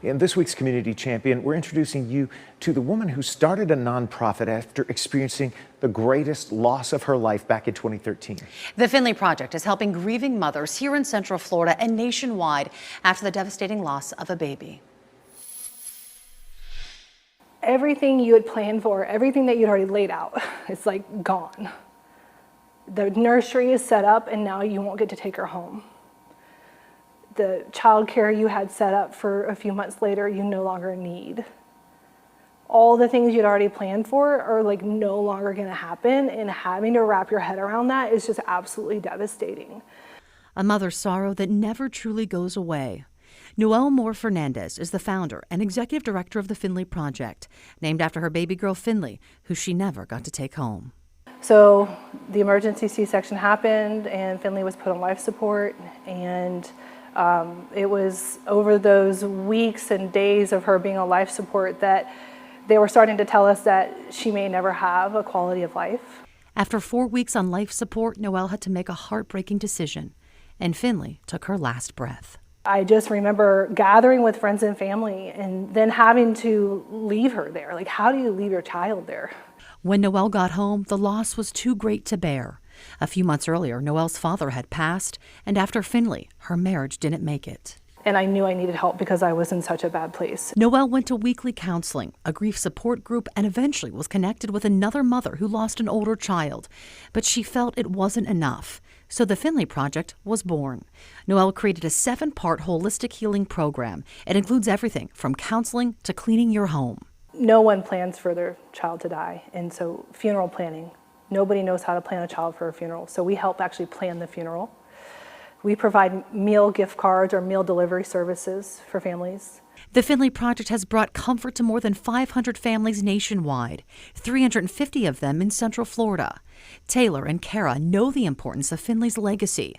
In this week's Community Champion, we're introducing you to the woman who started a nonprofit after experiencing the greatest loss of her life back in 2013. The Finley Project is helping grieving mothers here in Central Florida and nationwide after the devastating loss of a baby. Everything you had planned for, everything that you'd already laid out, it's like gone. The nursery is set up and now you won't get to take her home. The childcare you had set up for a few months later, you no longer need. All the things you'd already planned for are like no longer gonna happen, and having to wrap your head around that is just absolutely devastating. A mother's sorrow that never truly goes away. Noelle Moore Fernandez is the founder and executive director of the Finley Project, named after her baby girl Finley, who she never got to take home. So the emergency C-section happened and Finley was put on life support, and it was over those weeks and days of her being on life support that they were starting to tell us that she may never have a quality of life. After 4 weeks on life support, Noelle had to make a heartbreaking decision, and Finley took her last breath. I just remember gathering with friends and family and then having to leave her there. Like, how do you leave your child there? When Noelle got home, the loss was too great to bear. A few months earlier, Noelle's father had passed, and after Finley, her marriage didn't make it. And I knew I needed help because I was in such a bad place. Noelle went to weekly counseling, a grief support group, and eventually was connected with another mother who lost an older child. But she felt it wasn't enough. So the Finley Project was born. Noelle created a 7-part holistic healing program. It includes everything from counseling to cleaning your home. No one plans for their child to die, and so funeral planning. Nobody knows how to plan a child for a funeral, so we help actually plan the funeral. We provide meal gift cards or meal delivery services for families. The Finley Project has brought comfort to more than 500 families nationwide, 350 of them in Central Florida. Taylor and Kara know the importance of Finley's legacy.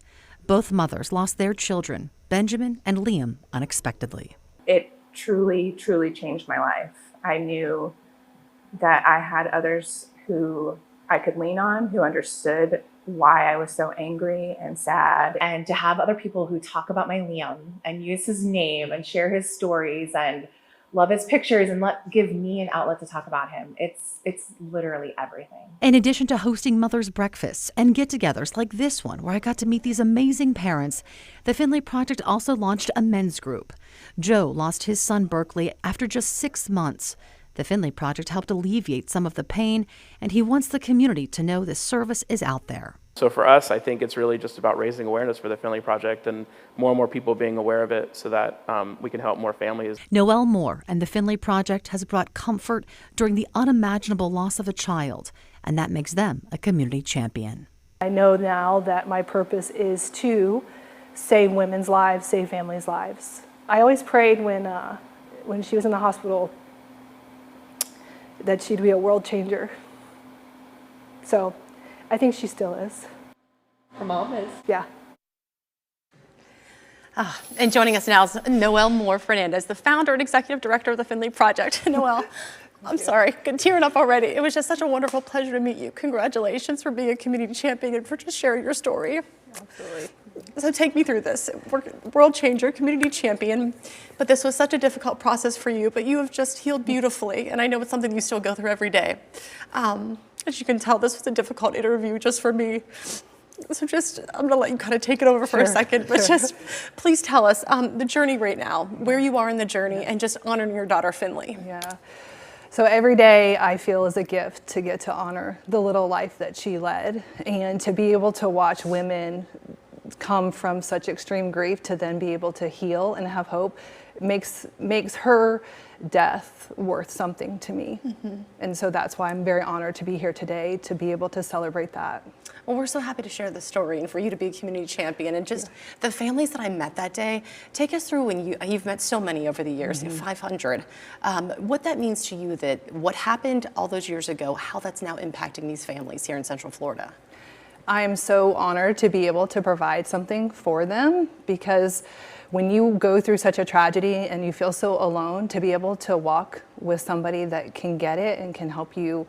Both mothers lost their children, Benjamin and Liam, unexpectedly. It truly, truly changed my life. I knew that I had others who I could lean on, who understood why I was so angry and sad. And to have other people who talk about my Liam and use his name and share his stories and love his pictures and give me an outlet to talk about him. It's literally everything. In addition to hosting mothers' breakfasts and get-togethers like this one, where I got to meet these amazing parents, the Finley Project also launched a men's group. Joe lost his son Berkeley after just 6 months. The Finley Project helped alleviate some of the pain, and he wants the community to know this service is out there. So for us, I think it's really just about raising awareness for the Finley Project and more people being aware of it so that we can help more families. Noelle Moore and the Finley Project has brought comfort during the unimaginable loss of a child, and that makes them a community champion. I know now that my purpose is to save women's lives, save families' lives. I always prayed when she was in the hospital that she'd be a world changer. So I think she still is. Her mom is. Yeah. And joining us now is Noelle Moore Fernandez, the founder and executive director of the Finley Project. Noelle, I'm sorry, tearing up already. It was just such a wonderful pleasure to meet you. Congratulations for being a community champion and for just sharing your story. Absolutely. So take me through this. World changer, community champion, but this was such a difficult process for you, but you have just healed beautifully, and I know it's something you still go through every day. As you can tell, this was a difficult interview just for me. So I'm gonna let you kind of take it over for a second, but just please tell us the journey right now, where you are in the journey, and just honoring your daughter, Finley. Yeah. So every day I feel is a gift to get to honor the little life that she led, and to be able to watch women come from such extreme grief to then be able to heal and have hope makes her death worth something to me. And so that's why I'm very honored to be here today to be able to celebrate that. Well, we're so happy to share this story and for you to be a community champion, and just the families that I met that day. Take us through when you've met so many over the years, 500. What that means to you, that what happened all those years ago, how that's now impacting these families here in Central Florida. I am so honored to be able to provide something for them, because when you go through such a tragedy and you feel so alone, to be able to walk with somebody that can get it and can help you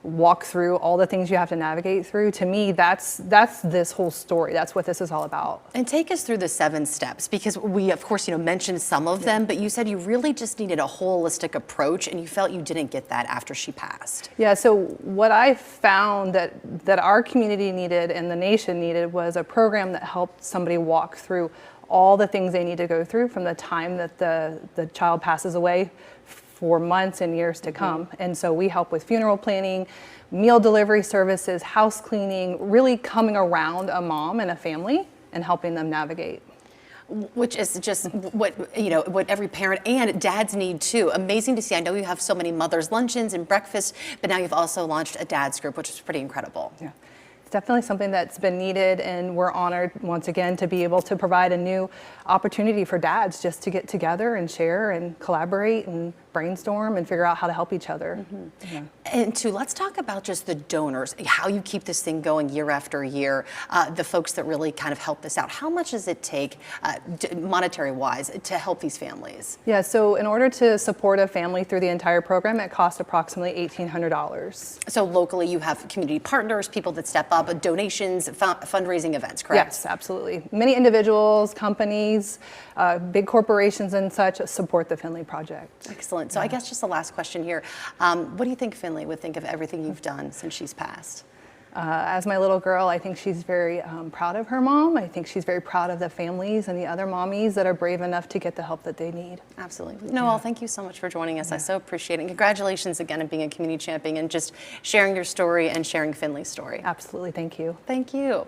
walk through all the things you have to navigate through. To me, that's this whole story. That's what this is all about. And take us through the 7 steps, because we, of course, mentioned some of them, but you said you really just needed a holistic approach, and you felt you didn't get that after she passed. Yeah, so what I found that our community needed and the nation needed was a program that helped somebody walk through all the things they need to go through from the time that the child passes away for months and years to come. And so we help with funeral planning, meal delivery services, house cleaning, really coming around a mom and a family and helping them navigate. Which is just what every parent and dads need too. Amazing to see. I know you have so many mothers' luncheons and breakfasts, but now you've also launched a dad's group, which is pretty incredible. Yeah. Definitely something that's been needed, and we're honored once again to be able to provide a new opportunity for dads just to get together and share and collaborate and brainstorm and figure out how to help each other. Yeah. And let's talk about just the donors, how you keep this thing going year after year, the folks that really kind of help this out. How much does it take, monetary wise, to help these families? Yeah, so in order to support a family through the entire program, it costs approximately $1,800. So locally you have community partners, people that step up, donations, fundraising events, correct? Yes, absolutely. Many individuals, companies, big corporations and such support the Finley Project. Excellent. So I guess just the last question here. What do you think Finley would think of everything you've done since she's passed? As my little girl, I think she's very proud of her mom. I think she's very proud of the families and the other mommies that are brave enough to get the help that they need. Absolutely. Noelle, thank you so much for joining us. I so appreciate it. And congratulations again on being a community champion and just sharing your story and sharing Finley's story. Absolutely. Thank you. Thank you.